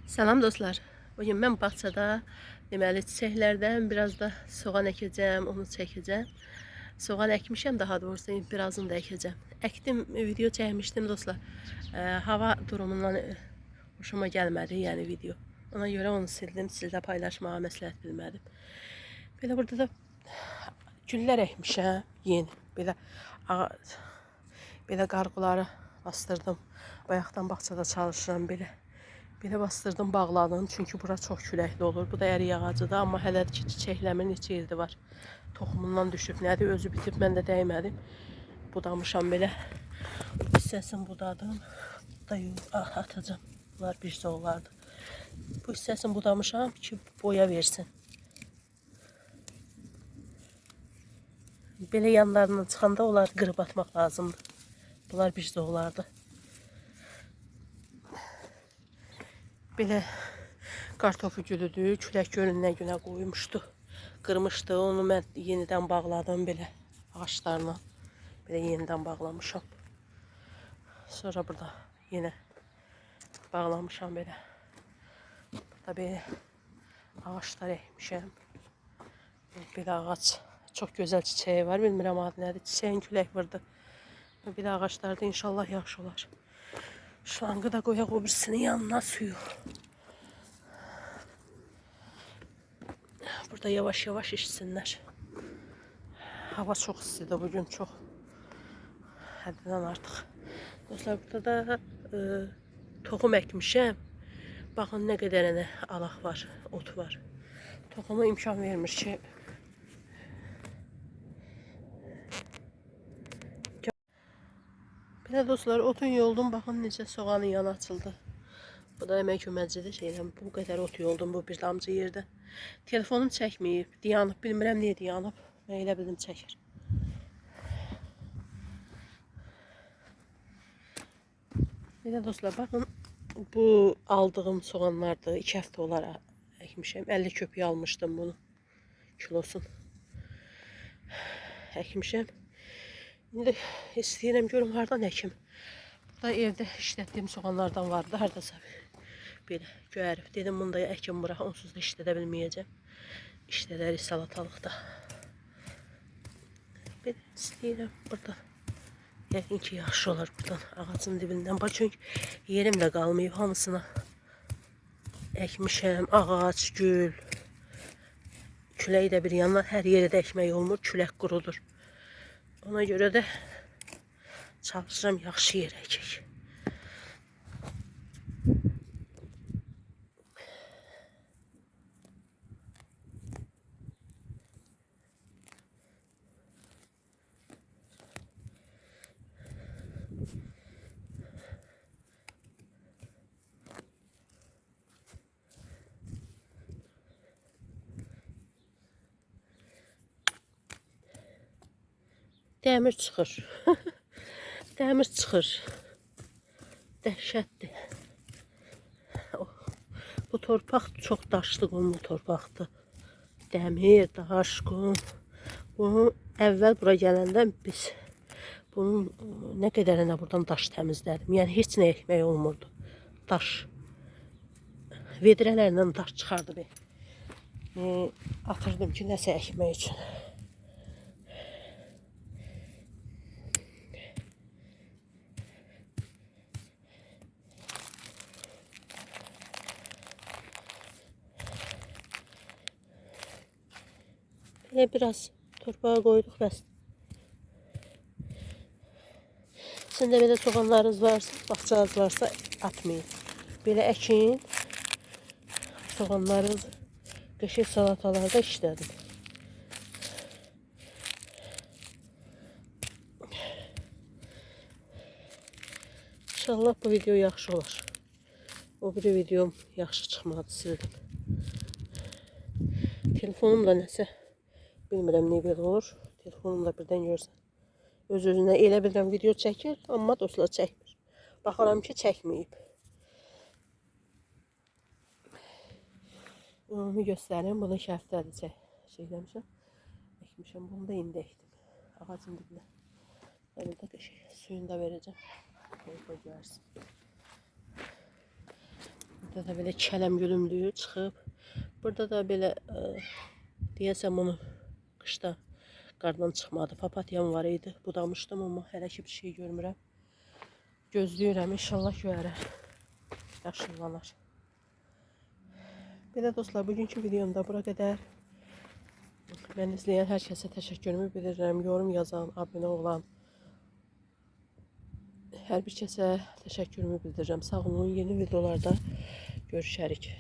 Salam dostlar. Bugün mən bağçada deməli çiçəklərdən biraz da soğan əkəcəm, onu çəkəcəm. Soğan əkmişəm, daha doğrusu birazını da əkəcəm. Əkdim, video çəkmişdim dostlar. Hava durumundan hoşuma gəlmədi, yəni video. Ona görə onu sildim, sizlə paylaşmağa məsləhət bilmədim. Belə burada da güllər əkmişəm, yeni. Belə qarğıları bastırdım. Bayaqdan bağçada çalışıram belə. Belə bastırdım, bağladım. Çünki bura çox küləkli olur. Bu da ərik ağacıdır, amma hələ ki çiçəkləmir, neçə ildir var. Toxumundan düşüb, nədir, özü bitib, mən də dəymədim. Budamışam belə. Bu hissəsini budadım. Bu da atacağım. Bunlar bir zoğlardır. Bu hissəsini budamışam ki, boya versin. Belə yanlarından çıxanda onları qırıb atmaq lazımdır. Bunlar bir zoğlardır. Belə kartofu gülüdür, külək gölünə günə qoymuşdu. Qırmışdı, onu mən yenidən bağladım belə ağaçlarla. Belə yenidən bağlamışam. Sonra burada yenə bağlamışam belə. Burada belə ağaçlar əkmişəm. Belə ağac, çox gözəl çiçəyi var, bilmirəm adı nədir. Çiçəyin külək vurdu. Belə ağaçlarda inşallah yaxşı olar. Şlangı da qoyaq o birisinin yanına, suyu. Burada yavaş yavaş içsinler. Hava çok istidir bugün, çok. Həddindən artıq. Dostlar, burada da toxum əkmişəm. Baxın nə qədərinə alaq var, ot var. Toxuma imkan vermir ki. Belə dostlar, otun yoldum, baxın necə soğanın yanı açıldı. Bu da əmək köməkçidir şeydən. Bu qədər ot yoldum bu bir damcı yerdə. Telefonum çəkməyib, dayanıb, bilmirəm niyə dayanıb. Mən elə bildim çəkir. Belə dostlar, baxın, bu aldığım soğanlardır. 2 həftə olaraq əkmişəm. 50 köpük almışdım bunu. Kilosun. Əkmişəm. İndi istəyirəm görüm hardan əkim. Burada evdə işlətdiyim soğanlardan vardı. Hardasa belə göyərib. Dedim bunu da əkim bura. Onsuz da işlədə bilməyəcəm. İşlədərik salatalıqda. Belə istəyirəm burada. Yəqin ki yaxşı olar buradan ağacın dibindən. Bax, çünki yerim də qalmayıb hamısına. Əkmişəm, ağac, gül. Küləyi də bir yandan, hər yerdə əkmək olmur. Külək qurudur. Ona görə də çalışıram yaxşı yer əkək. Dəmir çıxır. Dəmir çıxır. Dəhşətdir. Bu torpaq çox daşlı qumlu torpaqdır. Dəmir, daş, qum. Bunu əvvəl bura gələndə biz bunun nə qədərinə buradan daş təmizlədim. Yəni heç nə ekmək olmurdu. Daş. Vedrələrlə daş çıxardı. Atırdım ki, nəsə əkmək üçün. Biraz torpağa koyduk bəs. İçində belə soğanlarınız varsa, bağçanız varsa atmayın. Belə əkin. Soğanlarınızı qəşəng salatalarda işlədim. İnşallah bu video yaxşı olar. O biri videom yaxşı çıxmadı sildim. Telefonumda nəsə bilmirəm niyə belə olur. Telefonumda birdən görsən. Öz-özünə elə bilirəm video çəkir, amma dostlar çəkmir. Baxaram ki, çəkməyib. Onu göstərim. Bunu 2 həftədir çəkləmişəm. Əkmişəm. Bunu da indi əkdim. Ağacın dibinə. Hələ də qəşəng suyunu da verəcəm. Qoy görərsiniz. Burada da belə kələm gülümdür çıxıb. Burada da belə deyəsəm onu qışda qardan çıxmadı. Papatyam var idi. Budamışdım amma hələ ki bir şey görmürəm. Gözləyirəm, inşallah görərəm. Yaşıllanar. Belə dostlar, bugünkü videomda bura qədər. Məni izləyən hər kəsə təşəkkürümü bildirirəm. Yorum yazan, abunə olan hər bir kəsə təşəkkürümü bildirirəm. Sağ olun, yeni videolarda görüşərik.